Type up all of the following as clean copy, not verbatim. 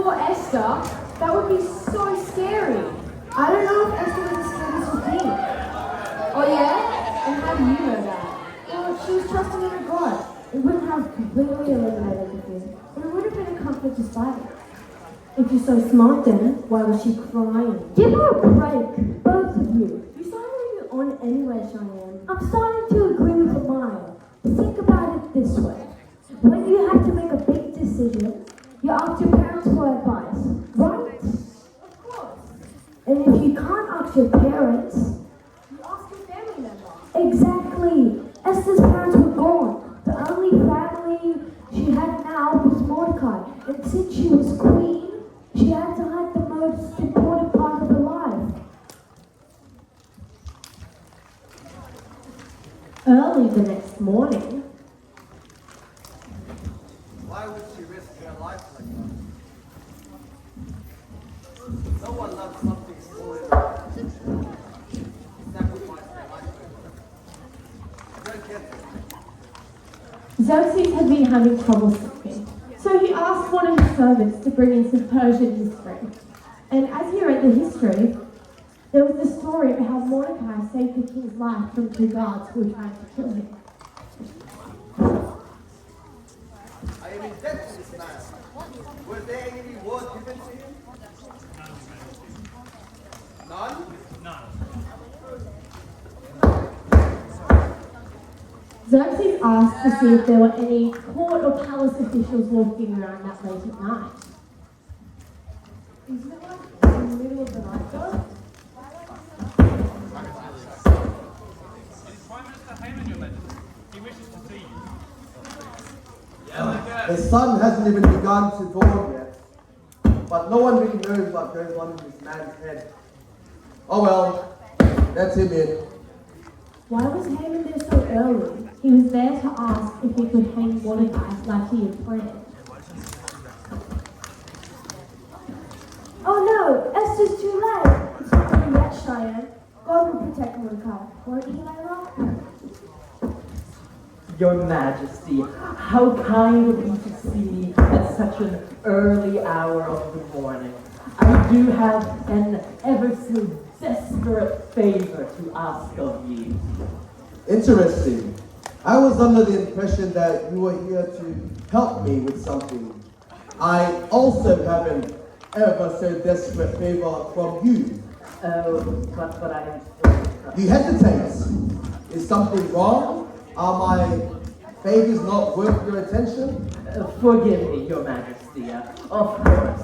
Poor Esther. That would be so scary. I don't know if Esther was as scared as you think. Oh yeah? And how do you know that? Well, she was trusting in her God. It wouldn't have completely eliminated the fear, but it would have been a comfort despite it. If you're so smart then, why was she crying? Give her a break, both of you. You started you on anyway, Shayan. I'm starting to agree with Amaya. Think about it this way. When you have to make a big decision, you ask your parents for advice, right? Of course. And if you can't ask your parents, You ask your family member. exactly. Esther's parents were gone. The only family she had now was Mordecai. And since she was queen, she had to hide the most important part of her life. Early the next morning, Why would she risk her life like that? No one loves something smaller than sacrifice their life for it. Don't get it. Xerxes had been having trouble sleeping, so he asked one of his servants to bring in some Persian history. And as he read the history, there was the story of how Mordecai saved the king's life from two guards who were trying to kill him. I am in debt to this man. Were there any reward given to him? None? Xerxes asked to see if there were any court or palace officials walking around that late at night. isn't it like in the middle of the night though? It is Prime Minister Haman, Your Majesty. He wishes to see you. The sun hasn't even begun to dawn yet. But no one really knows what goes on in this man's head. Oh well, that's him in. Why was Haman there so early? He was there to ask if he could hang Mordecai like he had planned. Oh no, Esther's too late. It's not over yet, Shayan. God will protect Mordecai, won't he, Layla? Your Majesty, how kind of you to see me at such an early hour of the morning. I do have an ever so desperate favor to ask of you. Interesting. I was under the impression that you were here to help me with something. I also have an ever so desperate favor from you. Oh, but I... You hesitate. Is something wrong? Are my favors not worth your attention? Forgive me, Your Majesty. Of course.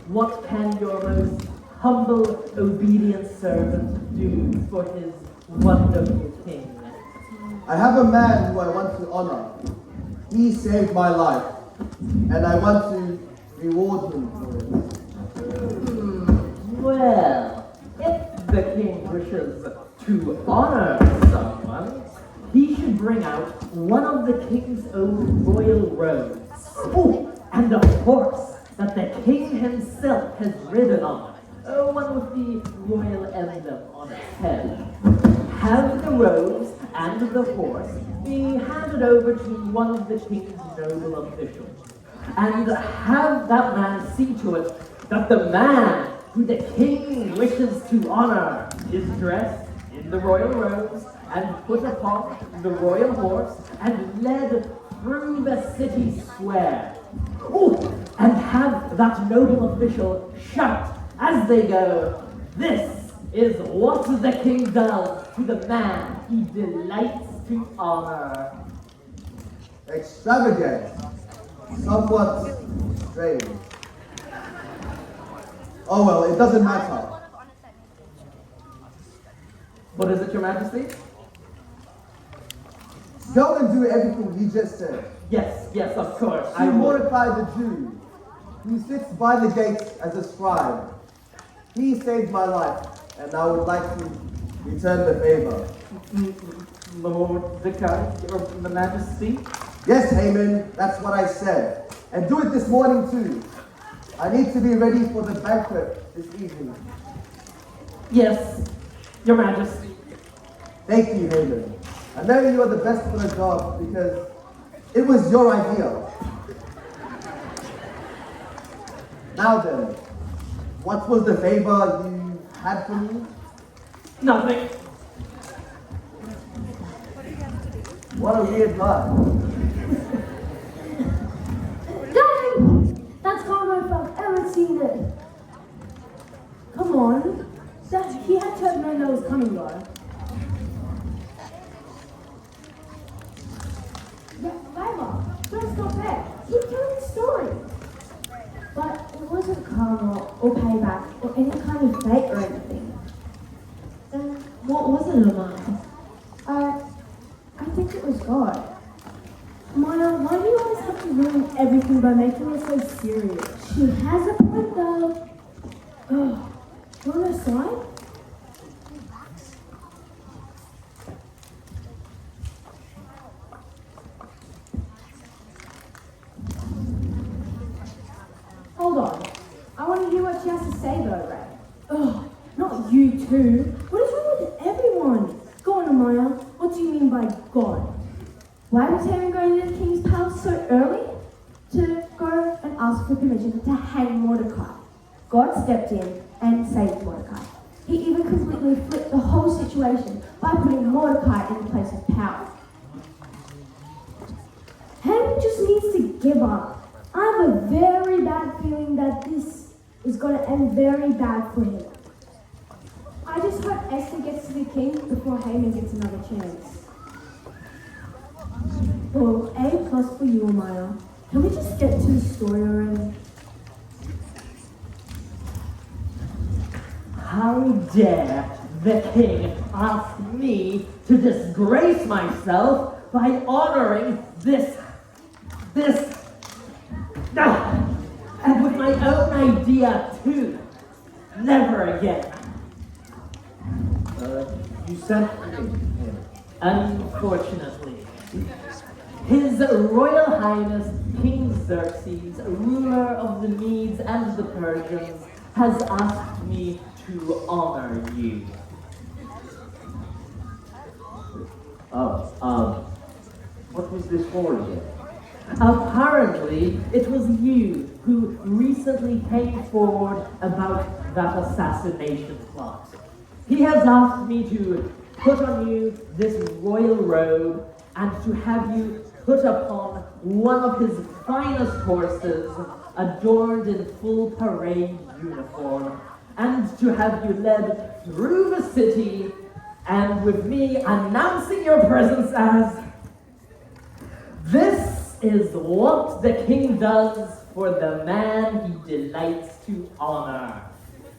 What can your most humble, obedient servant do for his wonderful king? I have a man who I want to honor. He saved my life, and I want to reward him for it. Well, if the king wishes to honor someone, he should bring out one of the king's own royal robes. Oh, and a horse that the king himself has ridden on. One with the royal emblem on its head. Have the robes and the horse be handed over to one of the king's noble officials. And have that man see to it that the man who the king wishes to honor is dressed in the royal robes and put upon the royal horse and led through the city square. Oh, and have that noble official shout as they go, "This is what the king does to the man he delights to honor." Extravagant. Somewhat strange. Oh well, it doesn't matter. What is it, Your Majesty? Go and do everything he just said. Yes, of course. To Mordecai the Jew, who sits by the gates as a scribe. He saved my life, and I would like to return the favor. Mordecai, Your Majesty? Yes, Haman, that's what I said. And do it this morning too. I need to be ready for the banquet this evening. Yes, Your Majesty. Thank you, Haman. I know you are the best for the job because it was your idea. Now then, what was the favor you had for me? Nothing. What a weird life. Dang! That's Carlo if I've ever seen it. Come on. He had to have known that was coming, though. Yeah, Layla, don't stop there. Keep telling the story. But it wasn't karma or payback or any kind of fate or anything. Then what was it, Amaya? I think it was God. Maya, why do you always have to ruin everything by making it so serious? She has a point though. Oh, you on her side? Hold on. I want to hear what she has to say though, Ray. Oh, not you two. What is wrong with everyone? Go on, Amaya. What do you mean by God? Why was Haman going to the king's palace so early? To go and ask for permission to hang Mordecai. God stepped in and saved Mordecai. He even completely flipped the whole situation by putting Mordecai in the place of power. Haman just needs to give up. I have a very bad feeling that this is going to end very bad for him. I just hope Esther gets to the king before Haman gets another chance. Well, A+ for you, Amaya. Can we just get to the story already? How dare the king ask me to disgrace myself by honoring this, and with my own idea too. Never again. You sent me. Unfortunately, His Royal Highness King Xerxes, ruler of the Medes and the Persians, has asked me to honor you. What was this for again? Apparently, it was you who recently came forward about that assassination plot. He has asked me to put on you this royal robe and to have you put upon one of his finest horses, adorned in full parade uniform, and to have you led through the city, and with me announcing your presence as, "This is what the king does for the man he delights to honor,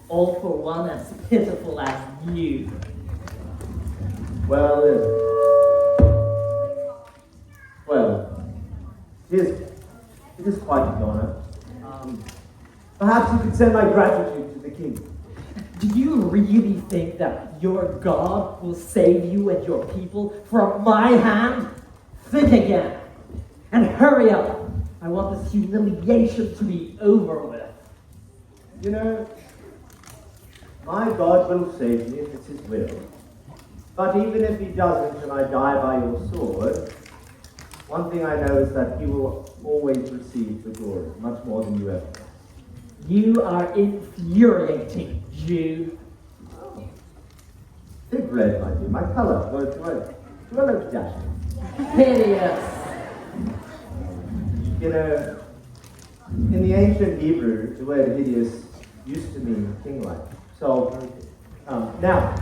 all for one as pitiful as you." Well, it is quite an honor. Perhaps you could send my gratitude to the king. Do you really think that your God will save you and your people from my hand? Think again. And hurry up. I want this humiliation to be over with. You know, my God will save me if it's his will. But even if he doesn't and I die by your sword, one thing I know is that you will always receive the glory, much more than you ever will. You are infuriating, Jew. Big red, my dear, my color. Do I look dashing? Hideous. You know, in the ancient Hebrew, the word hideous used to mean king-like. So, now,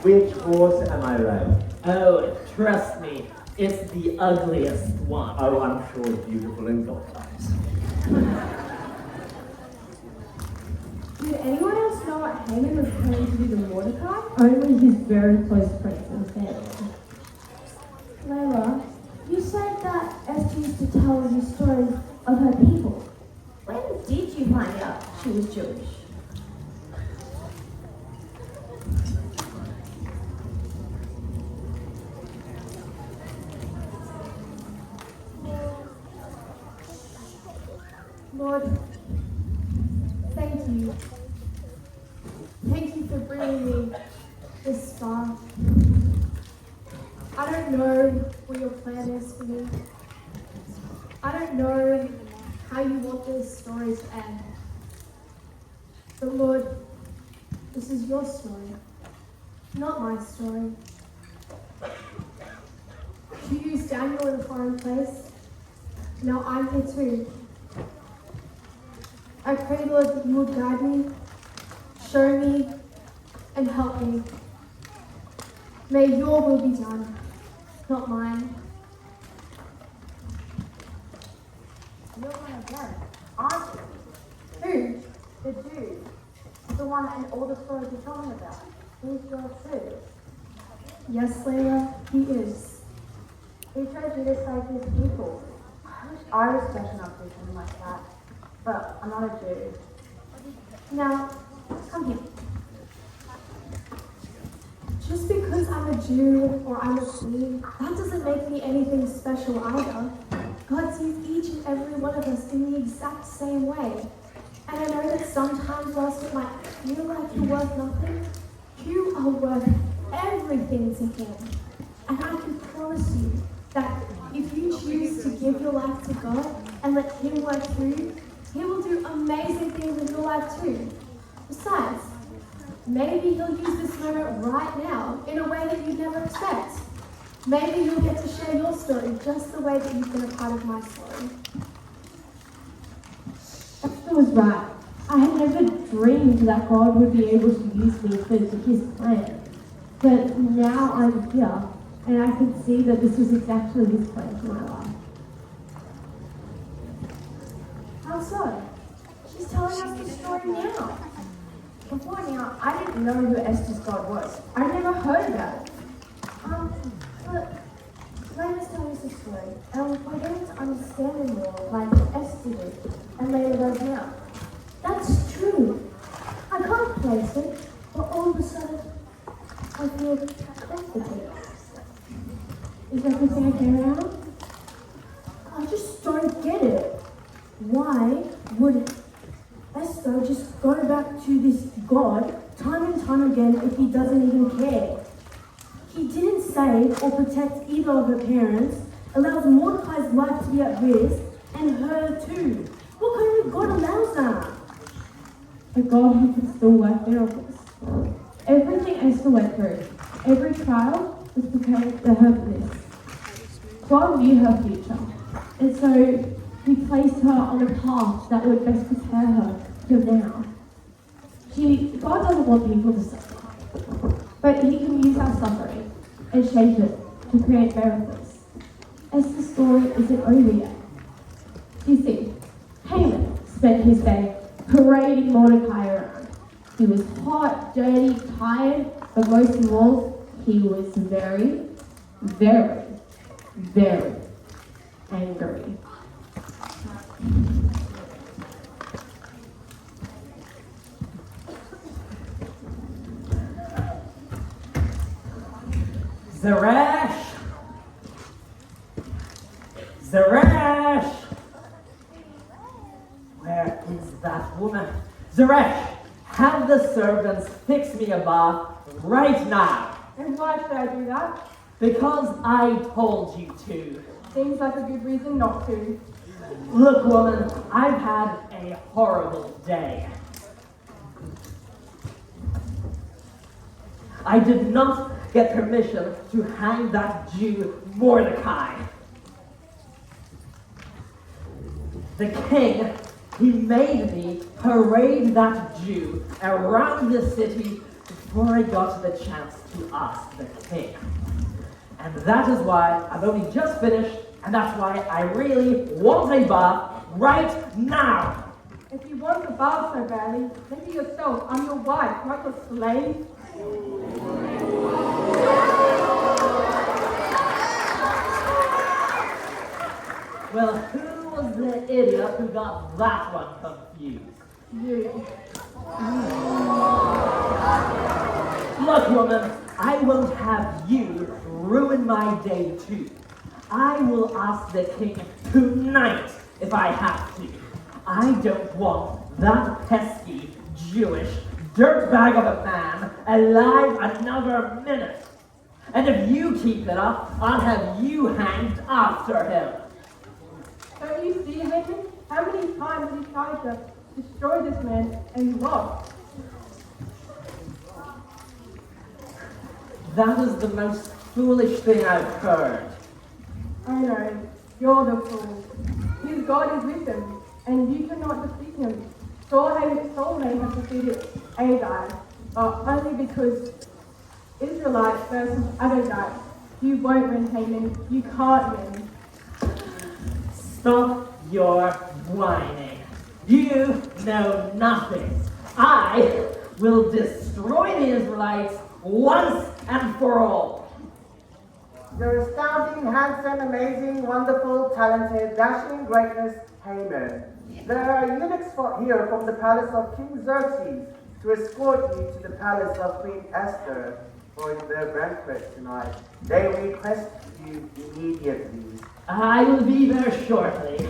which horse am I riding? Oh, trust me, it's the ugliest one. Oh, I'm sure it's beautiful in God's eyes. Did anyone else know what Haman was planning to do to Mordecai? Only his very close friends and family. Layla, you said that Esther used to tell you stories of her people. When did you find out she was Jewish? Lord, thank you. Thank you for bringing me this far. I don't know what your plan is for me. I don't know how you want this story to end. But Lord, this is your story, not my story. You used Daniel in a foreign place. Now I'm here too. I pray, Lord, that you would guide me, show me, and help me. May your will be done, not mine. You're one of them, aren't you? Who? The dude. The one in all the stories you're talking about. He's your too. Yes, Layla, he is. He chose you to save his people. I wish I was special enough to do something like that. But I'm not a Jew. Now, come here. Just because I'm a Jew or I'm a queen, that doesn't make me anything special either. God sees each and every one of us in the exact same way. And I know that sometimes whilst it might feel like you're worth nothing, you are worth everything to Him. And I can promise you that if you choose to give your life to God and let Him work through you, He will do amazing things in your life too. Besides, maybe He'll use this moment right now in a way that you'd never expect. Maybe you'll get to share your story just the way that you've been a part of my story. Esther was right. I had never dreamed that God would be able to use me for His plan. But now I'm here, and I can see that this was exactly His plan for my life. How so? She's telling us the story now. Before now, I didn't know who Esther's God was. I never heard about it. But Layla's telling us the story, and we're going to understand it more like Esther did, and Layla does now. That's true. I can't place it, but all of a sudden, I feel comforted. Is everything okay now? I just don't get it. Why would Esther just go back to this God time and time again if he doesn't even care? He didn't save or protect either of her parents, allows Mordecai's life to be at risk, and her too. What kind of God allows that? A God who can still work miracles. Everything Esther went through, every trial was preparing her for this. God knew her future, and so He placed her on a path that would best prepare her for now. God doesn't want people to suffer, but He can use our suffering and shape it to create miracles. Esther's story isn't over yet. You see, Haman spent his day parading Mordecai around. He was hot, dirty, tired, but most of all, he was very, very, very angry. Zeresh! Zeresh! Where is that woman? Zeresh, have the servants fix me a bath right now. And why should I do that? Because I told you to. Seems like a good reason not to. Look, woman, I've had a horrible day. I did not get permission to hang that Jew Mordecai. The king, he made me parade that Jew around the city before I got the chance to ask the king. And that is why I've only just finished, and that's why I really want a bath right now. If you want the bath so badly, think of yourself. I'm your wife, not your slave. Well, who was the idiot who got that one confused? You. Look, woman, I won't have you ruin my day too. I will ask the king tonight if I have to. I don't want that pesky, Jewish dirtbag of a man alive another minute. And if you keep it up, I'll have you hanged after him. Don't you see, Haman? How many times he tried to destroy this man and you lost. That is the most foolish thing I've heard. I know, you're the fool. His God is with him, and you cannot defeat him. Saul may have defeated Agag, but only because Israelites versus Agag. You won't win, Haman. You can't win. Stop your whining. You know nothing. I will destroy the Israelites once and for all. Your astounding, handsome, amazing, wonderful, talented, dashing greatness, Haman. There are eunuchs here from the palace of King Xerxes to escort you to the palace of Queen Esther for their banquet tonight. They request you immediately. I will be there shortly,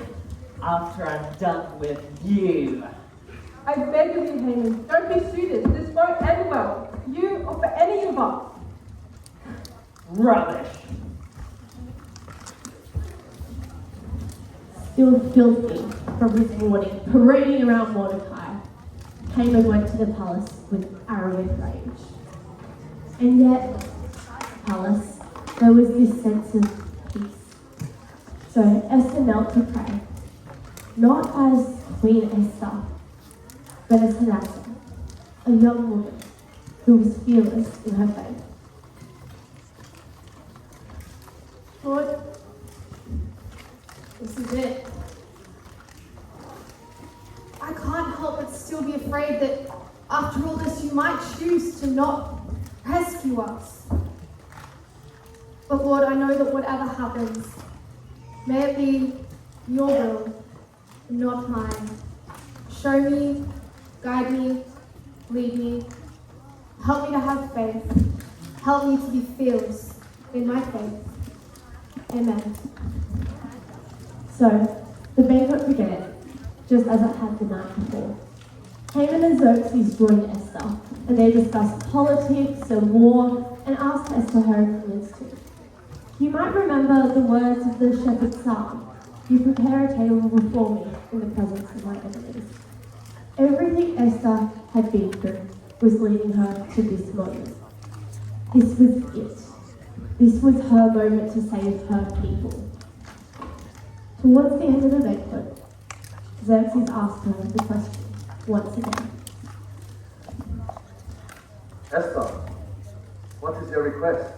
after I'm done with you. I beg of you, Haman, don't pursue this. This won't end well. For you or for any of us. Rubbish. Still filthy from his morning, parading around Mordecai, Haman went to the palace with arrogant rage. And yet, palace, there was this sense of peace. So Esther knelt to pray, not as Queen Esther, but as Hadassah, a young woman who was fearless in her faith. Lord, this is it. I can't help but still be afraid that after all this you might choose to not rescue us. But Lord, I know that whatever happens, may it be your will, not mine. Show me, guide me, lead me. Help me to have faith. Help me to be fearless in my faith. Amen. So, the banquet began, just as it had the night before. Haman and Xerxes joined Esther, and they discussed politics and war, and asked Esther her opinions too. You might remember the words of the shepherd's psalm, "You prepare a table before me in the presence of my enemies." Everything Esther had been through was leading her to this moment. This was it. This was her moment to save her people. Towards the end of the banquet, Xerxes asked her the question once again. Esther, what is your request?